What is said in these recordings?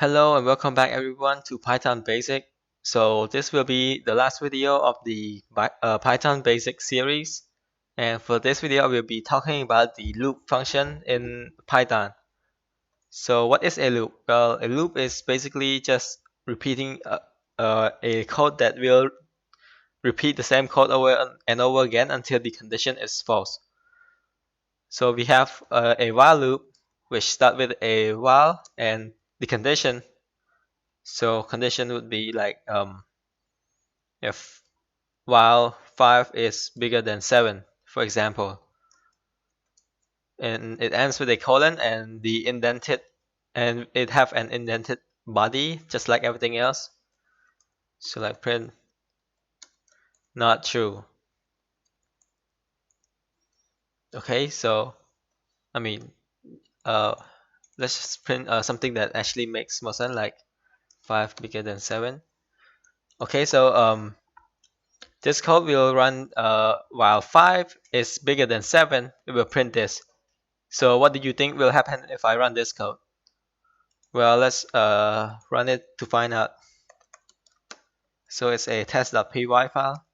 Hello and welcome back everyone to Python Basic. So this will be the last video of the Python Basic series. And for this video, we'll be talking about the loop function in Python. So what is a loop? Well, a loop is basically just repeating a code that will repeat the same code over and over again until the condition is false. So we have a while loop, which starts with a while and the condition. So condition would be like if while 5 is bigger than 7, for example. And it ends with a colon and it have an indented body just like everything else. So like print not true. Okay, so I mean uh let's just print something that actually makes more sense, like 5 bigger than 7. Okay, so this code will run while 5 is bigger than 7, it will print this. So what do you think will happen if I run this code? Well, let's run it to find out. So it's a test.py file.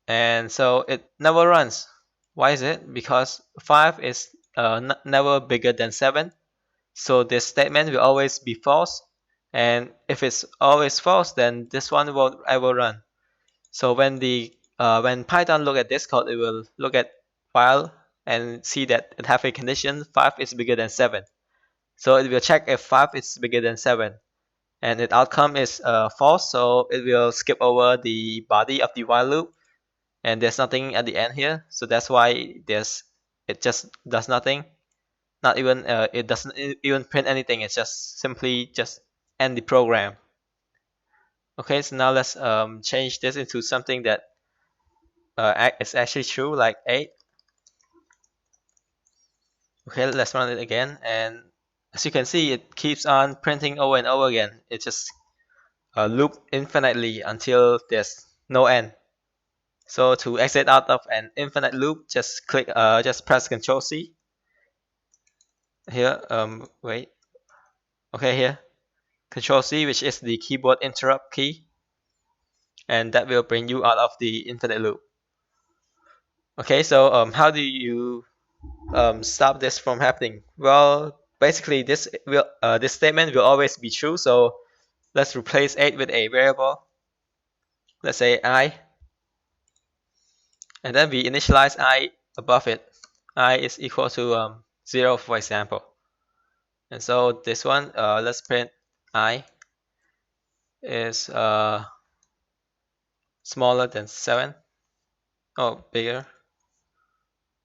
And so it never runs. Why is it? Because 5 is never bigger than 7. So this statement will always be false. And if it's always false, then this one won't ever run. So when Python look at this code, it will look at file and see that it have a condition 5 is bigger than 7. So it will check if 5 is bigger than 7. And the outcome is false, so it will skip over the body of the while loop, and there's nothing at the end here, so that's why it just does nothing. Not even it doesn't even print anything. It's just simply just end the program. Okay, so now let's change this into something that is actually true, like 8. Okay, let's run it again, and as you can see, it keeps on printing over and over again. It just loop infinitely until there's no end. So to exit out of an infinite loop, just press Ctrl C. Here, wait. Okay, here, Ctrl C, which is the keyboard interrupt key, and that will bring you out of the infinite loop. Okay, so how do you stop this from happening? Well, basically this statement will always be true. So let's replace 8 with a variable. Let's say I, and then we initialize I above it. I is equal to 0, for example. And so this one, let's print I is smaller than 7. Oh, bigger.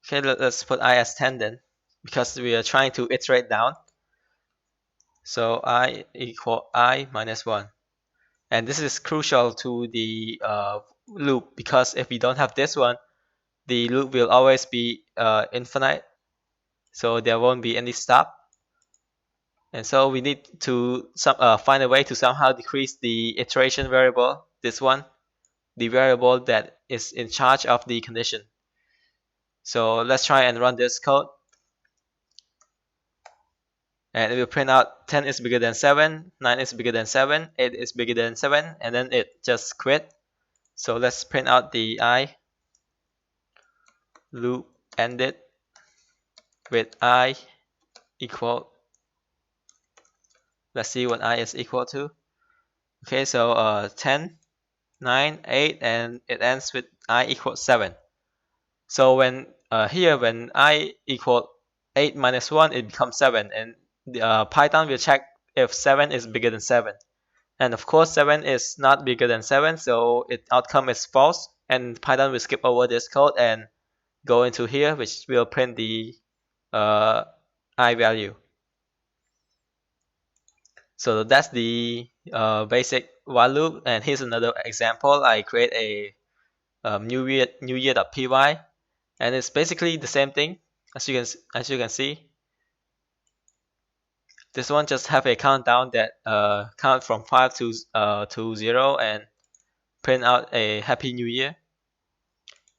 Okay, let's put I as 10 then, because we are trying to iterate down. So I equal I minus 1. And this is crucial to the loop, because if we don't have this one, the loop will always be infinite. So there won't be any stop. And so we need to find a way to somehow decrease the iteration variable, this one, the variable that is in charge of the condition. So let's try and run this code. And it will print out 10 is bigger than 7, 9 is bigger than 7, 8 is bigger than 7, and then it just quit. So let's print out the I loop ended with I equal. Let's see what I is equal to. Okay, so 10, 9, 8, and it ends with I equals 7. So when here, when I equal 8 minus 1, it becomes 7, and Python will check if 7 is bigger than 7. And of course 7 is not bigger than 7, so its outcome is false, and Python will skip over this code and go into here, which will print the I value. So that's the basic while loop. And here's another example. I create a newyear.py, and it's basically the same thing as you can see. This one just have a countdown that count from 5 to 0 and print out a Happy New Year.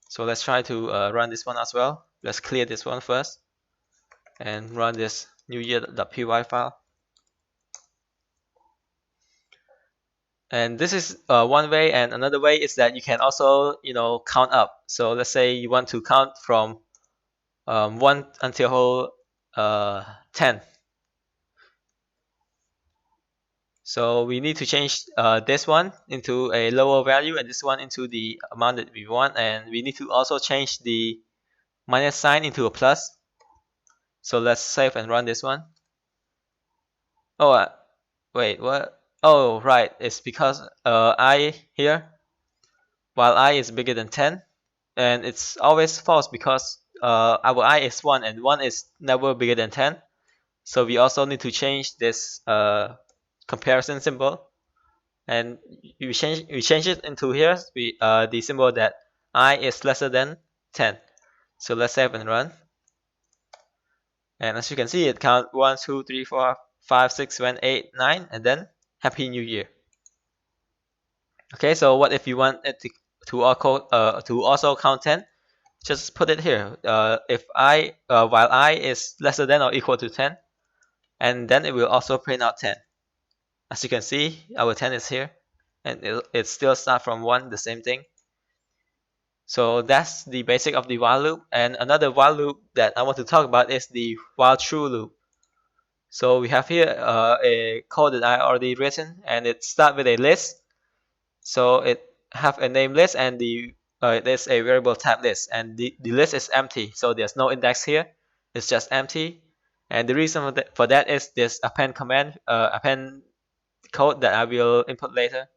So let's try to run this one as well. Let's clear this one first and run this newyear.py file. And this is one way, and another way is that you can also, count up. So let's say you want to count from 1 until 10. So we need to change this one into a lower value and this one into the amount that we want. And we need to also change the minus sign into a plus. So let's save and run this one. Oh, wait, what? Oh, right. It's because I here, while I is bigger than 10, and it's always false because our I is 1 and 1 is never bigger than 10. So we also need to change this comparison symbol, and we change it into here the symbol that I is lesser than 10. So let's save and run. And as you can see, it count 1, 2, 3, 4, 5, 6, 7, 8, 9, and then Happy New Year. Okay, so what if you want it to also count 10? Just put it here. If I while I is lesser than or equal to 10, and then it will also print out 10. As you can see, our 10 is here, and it still start from 1, the same thing. So that's the basic of the while loop. And another while loop that I want to talk about is the while true loop. So we have here a code that I already written, and it start with a list. So it have a name list, and there's a variable type list, and the list is empty. So there's no index here. It's just empty. And the reason for that is this append command, append code that I will input later.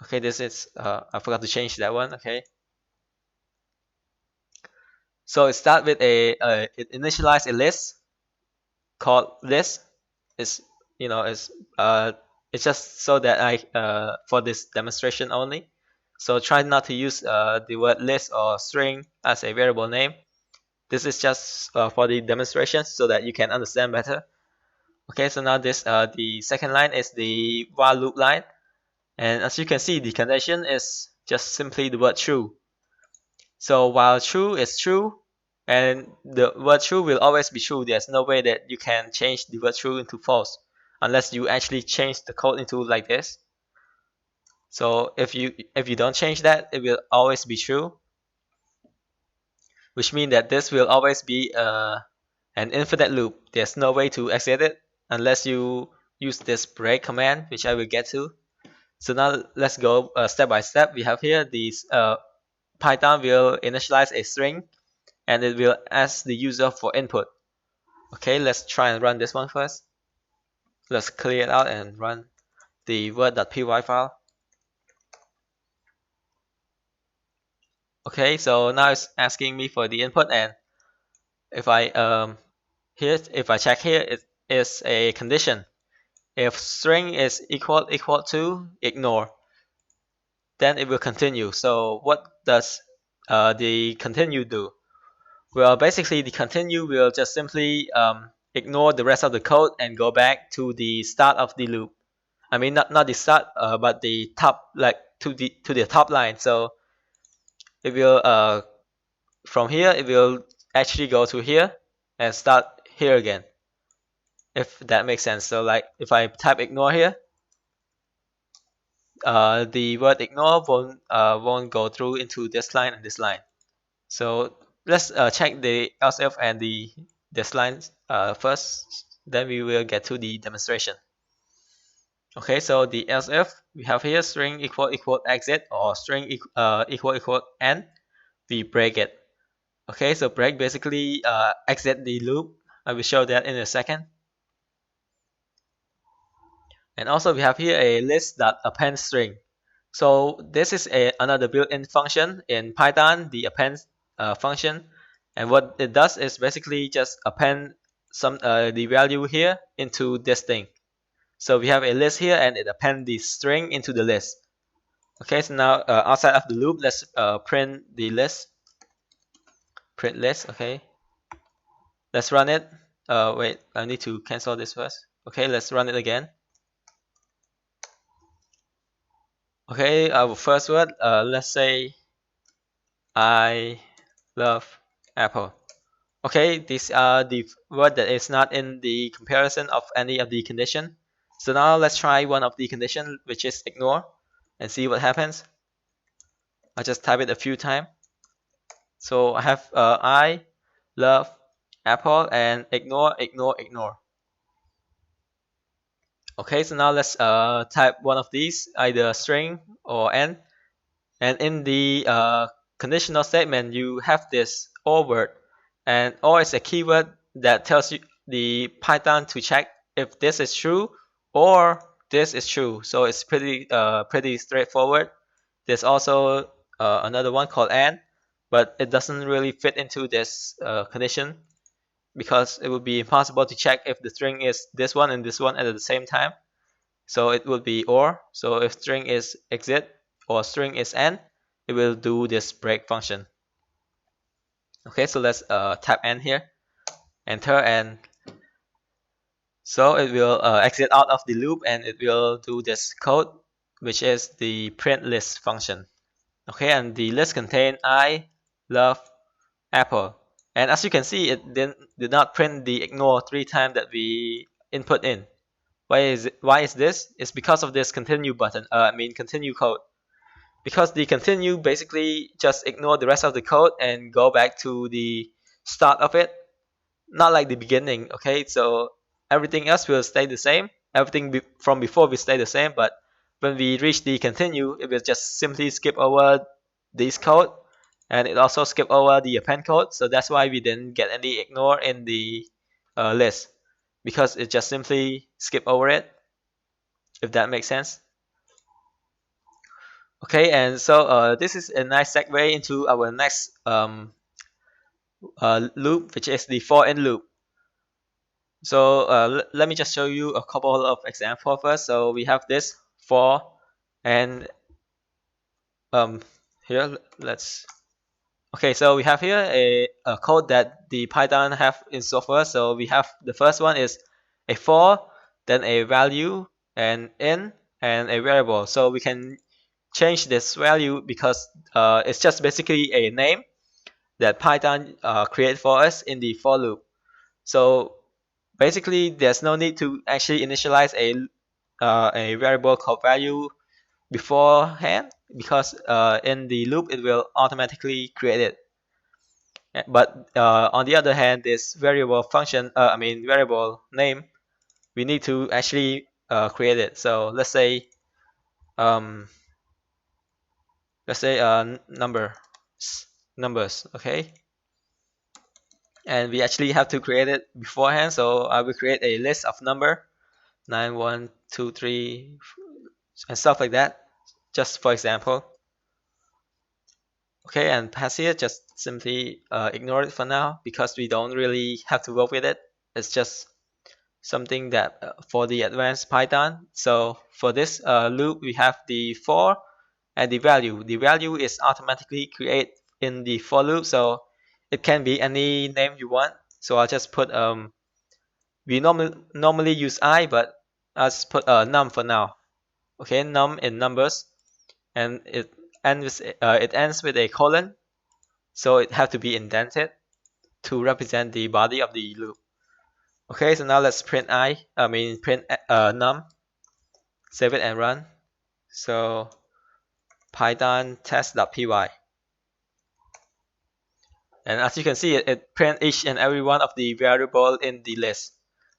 Okay, this is I forgot to change that one. Okay. So it start with it initialize a list called list. Is you know is it's just so that I for this demonstration only. So try not to use the word list or string as a variable name. This is just for the demonstration so that you can understand better. Okay, so now this the second line is the while loop line, and as you can see, the condition is just simply the word true. So while true is true, and the word true will always be true. There's no way that you can change the word true into false unless you actually change the code into like this. So if you don't change that, it will always be true, which means that this will always be an infinite loop. There's no way to exit it unless you use this break command, which I will get to. So now let's go step by step. We have here these Python will initialize a string and it will ask the user for input. Okay, let's try and run this one first. Let's clear it out and run the word.py file. Okay, so now it's asking me for the input, and if I check here, it is a condition. If string is equal to, ignore, then it will continue. So what does the continue do? Well, basically the continue will just simply ignore the rest of the code and go back to the start of the loop. I mean, not the start, but the top, like to the top line. So it will from here it will actually go to here and start here again. If that makes sense. So like if I type ignore here, the word ignore won't go through into this line and this line. So let's check the else if and this line first. Then we will get to the demonstration. Okay, so the else if we have here string equal exit or string equal end. We break it. Okay, so break basically exit the loop. I will show that in a second. And also we have here a list.append string. So this is another built-in function in Python, the append function. And what it does is basically just append the value here into this thing. So we have a list here and it appends the string into the list. Okay, so now outside of the loop, let's print the list. Print list, okay. Let's run it. Wait, I need to cancel this first. Okay, let's run it again. Okay, our first word, let's say I love Apple. Okay, these are the word that is not in the comparison of any of the condition. So now let's try one of the condition, which is ignore, and see what happens. I'll just type it a few times. So I have I love apple and ignore, ignore, ignore. Okay, so now let's type one of these, either string or n. And in the conditional statement, you have this or word, and or is a keyword that tells you the Python to check if this is true or this is true. So it's pretty straightforward. There's also another one called and, but it doesn't really fit into this condition because it would be impossible to check if the string is this one and this one at the same time. So it would be or. So if string is exit or string is end, it will do this break function. Okay, so let's type n here, enter, and so it will exit out of the loop and it will do this code, which is the print list function. Okay, and the list contain I love apple, and as you can see, it did not print the ignore 3 times that we input in. Why is this? It's because of this continue button. Continue code. Because the continue basically just ignore the rest of the code and go back to the start of it, not like the beginning. Okay, so everything else will stay the same. Everything from before will stay the same, but when we reach the continue, it will just simply skip over this code, and it also skip over the append code. So that's why we didn't get any ignore in the list, because it just simply skip over it, if that makes sense. Okay, and so this is a nice segue into our next loop, which is the for in loop. So let me just show you a couple of examples first. So we have this for, and here let's. Okay, so we have here a code that the Python have in software. So we have the first one is a for, then a value, and in, and a variable. So we can change this value because it's just basically a name that Python create for us in the for loop. So basically, there's no need to actually initialize a variable called value beforehand because in the loop it will automatically create it. But on the other hand, this variable function, variable name, we need to actually create it. So um, let's say numbers, okay, and we actually have to create it beforehand. So I will create a list of number 9, 1, 2, 3, and stuff like that, just for example. Okay, and pass here, just simply ignore it for now because we don't really have to work with it. It's just something that for the advanced Python. So for this loop, we have the for and the value. The value is automatically created in the for loop, so it can be any name you want. So I'll just put we normally use I, but I'll just put num for now. Okay, num in numbers, and it ends with a colon, so it have to be indented to represent the body of the loop. Okay, so now let's print print num, save it and run. So python test.py, and as you can see, it print each and every one of the variable in the list.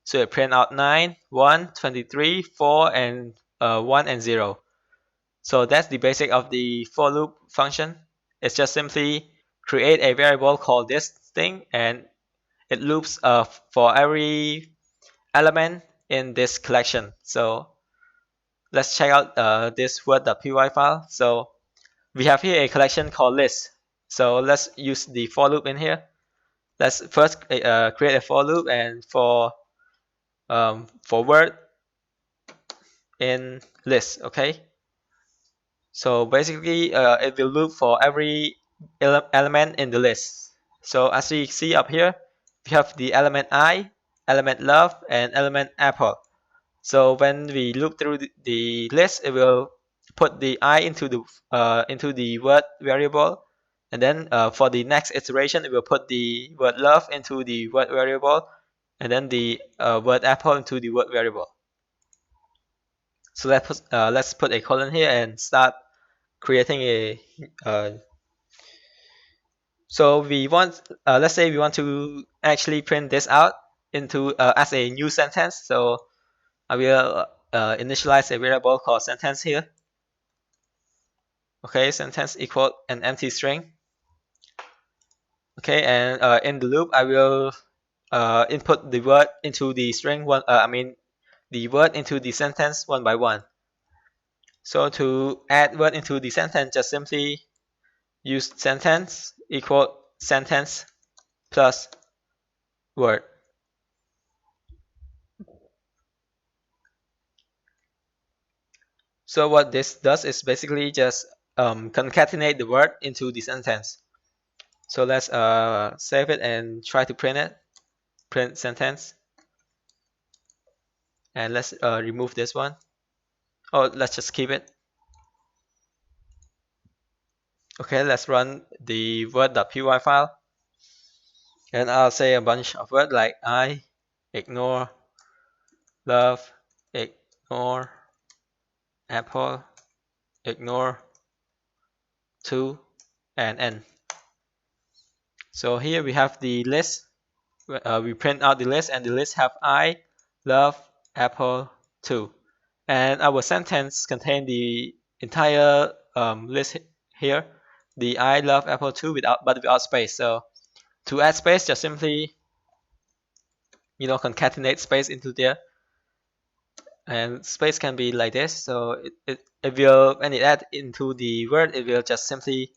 So it print out 9, 1, 23, 4, and 1 and 0. So that's the basic of the for loop function. It's just simply create a variable called this thing, and it loops for every element in this collection. So let's check out this word.py file. So we have here a collection called list. So let's use the for loop in here. Let's first create a for loop, and for word in list. Okay. So basically, it will loop for every element in the list. So as you see up here, we have the element I, element love, and element apple. So when we loop through the list, it will put the I into the word variable, and then for the next iteration, it will put the word love into the word variable, and then the word apple into the word variable. So let's put a colon here and start creating a so we want let's say we want to actually print this out into as a new sentence. So I will initialize a variable called sentence here. Okay, sentence equal an empty string. Okay, and in the loop I will input the word into the string one. I mean the word into the sentence one by one. So to add word into the sentence, just simply use sentence equal sentence plus word. So what this does is basically just concatenate the word into the sentence. So let's save it and try to print it. Print sentence. And let's remove this one. Oh, let's just keep it. Okay, let's run the word.py file. And I'll say a bunch of words like I, ignore, love, ignore, apple, ignore, to, and n. So here we have the list. We print out the list, and the list have I, love, apple, to. And our sentence contain the entire list here. The I love apple too without space. So to add space, just simply concatenate space into there, and space can be like this. So it will, when it add into the word, it will just simply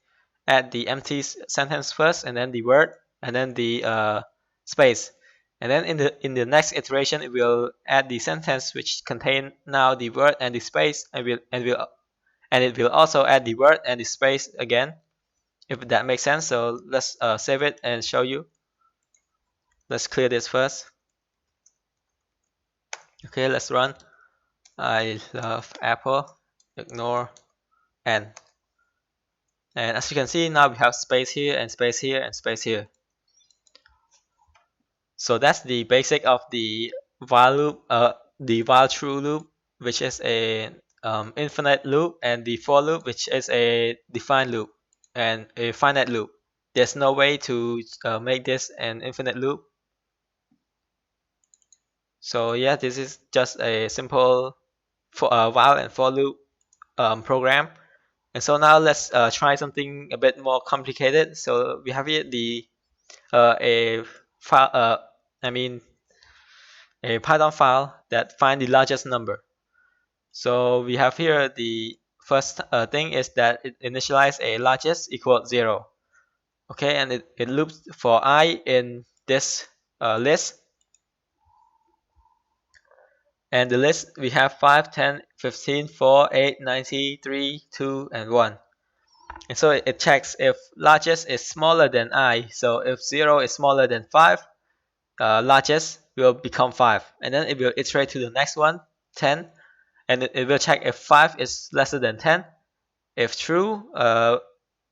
add the empty sentence first, and then the word, and then the space, and then in the next iteration it will add the sentence which contain now the word and the space, and it will also add the word and the space again, if that makes sense. So let's save it and show you. Let's clear this first. Okay, let's run. I love apple, ignore n. And as you can see, now we have space here and space here and space here. So that's the basic of the while loop, the while true loop, which is a infinite loop, and the for loop, which is a defined loop and a finite loop. There's no way to make this an infinite loop. So yeah, this is just a simple while and for loop program. And so now let's try something a bit more complicated. So we have here a file, I mean a Python file that find the largest number. So we have here the first thing is that it initialize a largest equal 0. Okay, and it loops for I in this list. And the list we have 5, 10, 15, 4, 8, 90, 3, 2, and 1. And so it checks if largest is smaller than I. So if 0 is smaller than 5, largest will become 5. And then it will iterate to the next one, 10. And it will check if 5 is lesser than 10. If true,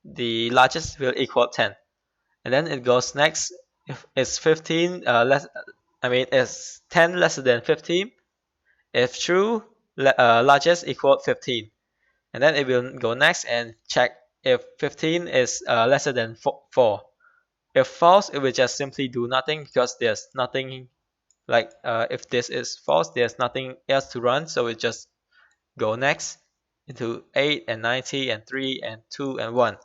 the largest will equal 10. And then it goes next. If it's 15 is 10 lesser than 15. If true, largest equal 15. And then it will go next and check if 15 is lesser than 4. If false, it will just simply do nothing, because there's nothing like if this is false, there's nothing else to run, so it just go next into 8 and 90 and 3 and 2 and 1.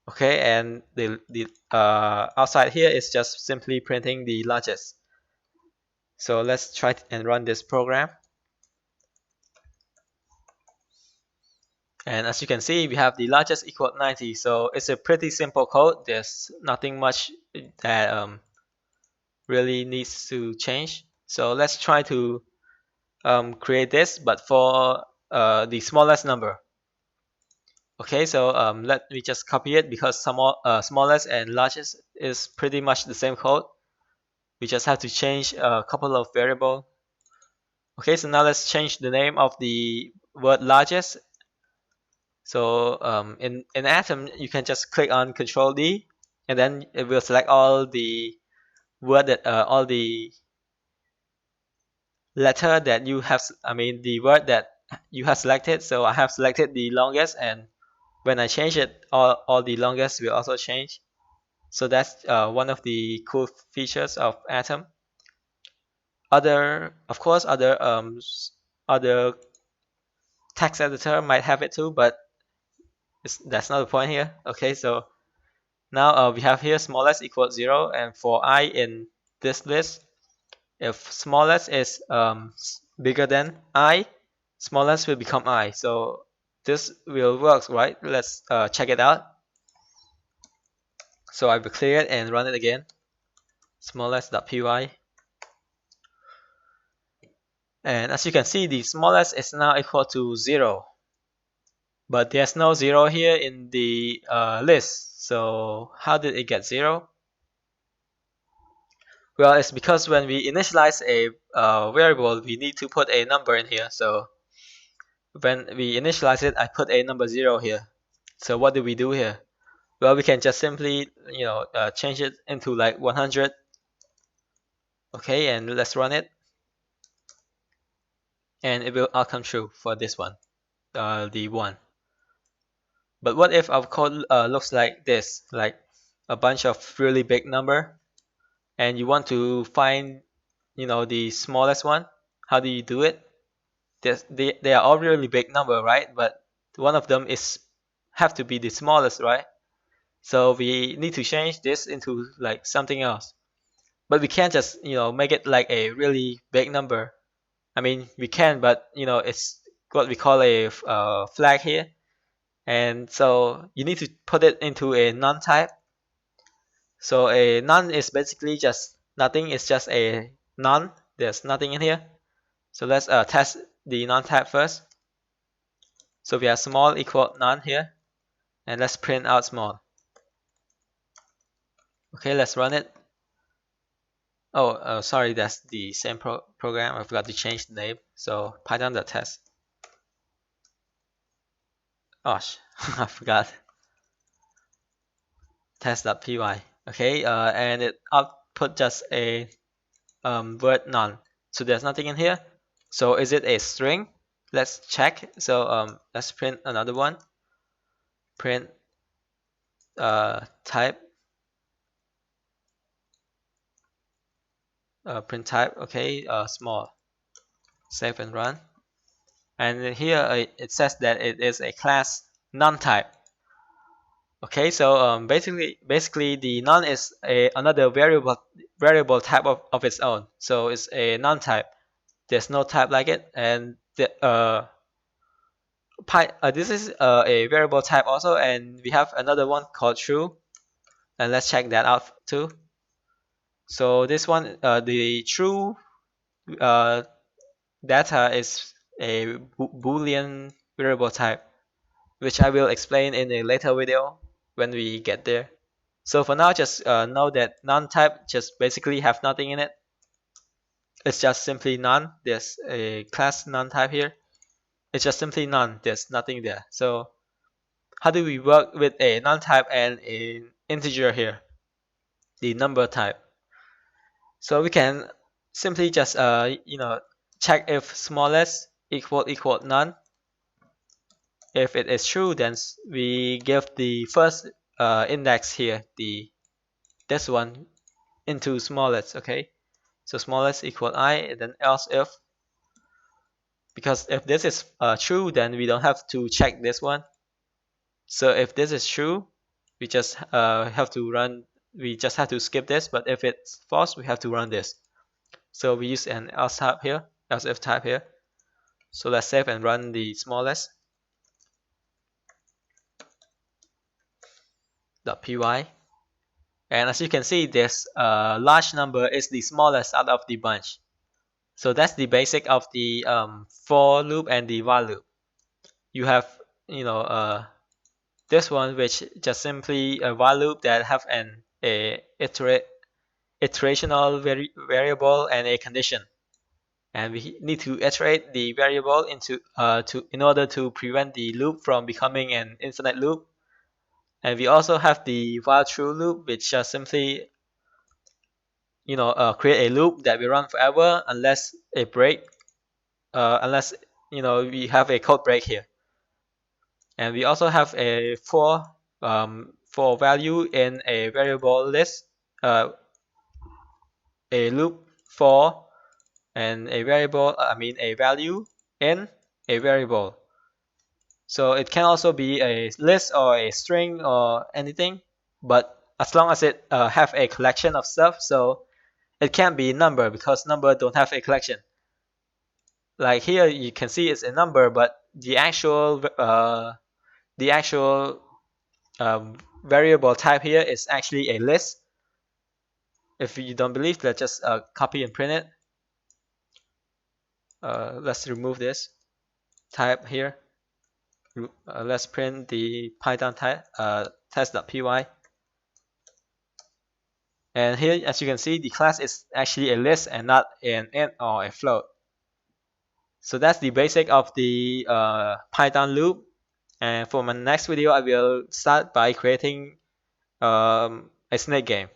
Okay, and the outside here is just simply printing the largest. So let's try and run this program. And as you can see, we have the largest equal 90. So it's a pretty simple code. There's nothing much that really needs to change. So let's try to create this, but for the smallest number. Okay, so let me just copy it, because smallest and largest is pretty much the same code. We just have to change a couple of variables. Okay, so now let's change the name of the word largest. So in Atom, you can just click on Control D, and then it will select all the all the letter that you have. I mean the word that you have selected. So I have selected the longest, and when I change it, all the longest will also change. So that's one of the cool features of Atom. Of course, other text editor might have it too, but that's not the point here. Okay, so now we have here smallest equals 0, and for I in this list, if smallest is bigger than I, smallest will become I. So this will work, right? Let's check it out. So I will clear it and run it again. Smallest.py. And as you can see, the smallest is now equal to 0. But there's no 0 here in the list. So how did it get 0? Well, it's because when we initialize a variable, we need to put a number in here. So when we initialize it, I put a number 0 here. So what do we do here? Well, we can just simply, change it into like 100. Okay, and let's run it. And it will all come true for this one, the 1. But what if our code looks like this, like a bunch of really big number, and you want to find, the smallest one? How do you do it? They are all really big number, right? But one of them is have to be the smallest, right? So we need to change this into like something else. But we can't just, make it like a really big number. I mean, we can, but it's what we call a flag here. And so you need to put it into a none type. So a none is basically just nothing. It's just a none. There's nothing in here. So let's test the none type first. So we have small equal none here. And let's print out small. Okay, let's run it. Oh, sorry, that's the same program. I forgot to change the name. So python.test. Gosh, I forgot. Test.py. Okay, and it output just a word none. So there's nothing in here. So is it a string? Let's check. So let's print another one. Print type. Print type. Okay, small. Save and run. And here it says that it is a class none type. Okay, so basically the none is another variable type of its own. So it's a none type. There's no type like it, and this is a variable type also, and we have another one called true, and let's check that out too. So this one, the true uh, data is a Boolean variable type, which I will explain in a later video when we get there. So for now, just know that none type just basically have nothing in it. It's just simply none. There's a class none type here. It's just simply none. There's nothing there. So how do we work with a none type and an integer here, the number type? So we can simply just check if smallest equal none. If it is true, then we give the first index here, this one, into smallest. Okay, so smallest equal I, and then else if, because if this is true, then we don't have to check this one. So if this is true, we just have to run. We just have to skip this. But if it's false, we have to run this. So we use an else type here, else if type here. So let's save and run the smallest .py. And as you can see, this large number is the smallest out of the bunch. So that's the basic of the for loop and the while loop. You have, this one, which just simply a while loop that have an iterational variable and a condition, and we need to iterate the variable in order to prevent the loop from becoming an infinite loop. And we also have the while true loop, which just simply create a loop that will run forever unless it break, unless we have a code break here. And we also have a for value in a variable list, a loop for and a variable, a value in a variable. So it can also be a list or a string or anything, but as long as it have a collection of stuff, so it can't be number because number don't have a collection. Like here, you can see it's a number, but the actual variable type here is actually a list. If you don't believe, let's just copy and print it. Let's remove this type here. Let's print the Python type test.py. And here, as you can see, the class is actually a list and not an int or a float. So that's the basic of the Python loop. And for my next video, I will start by creating a snake game.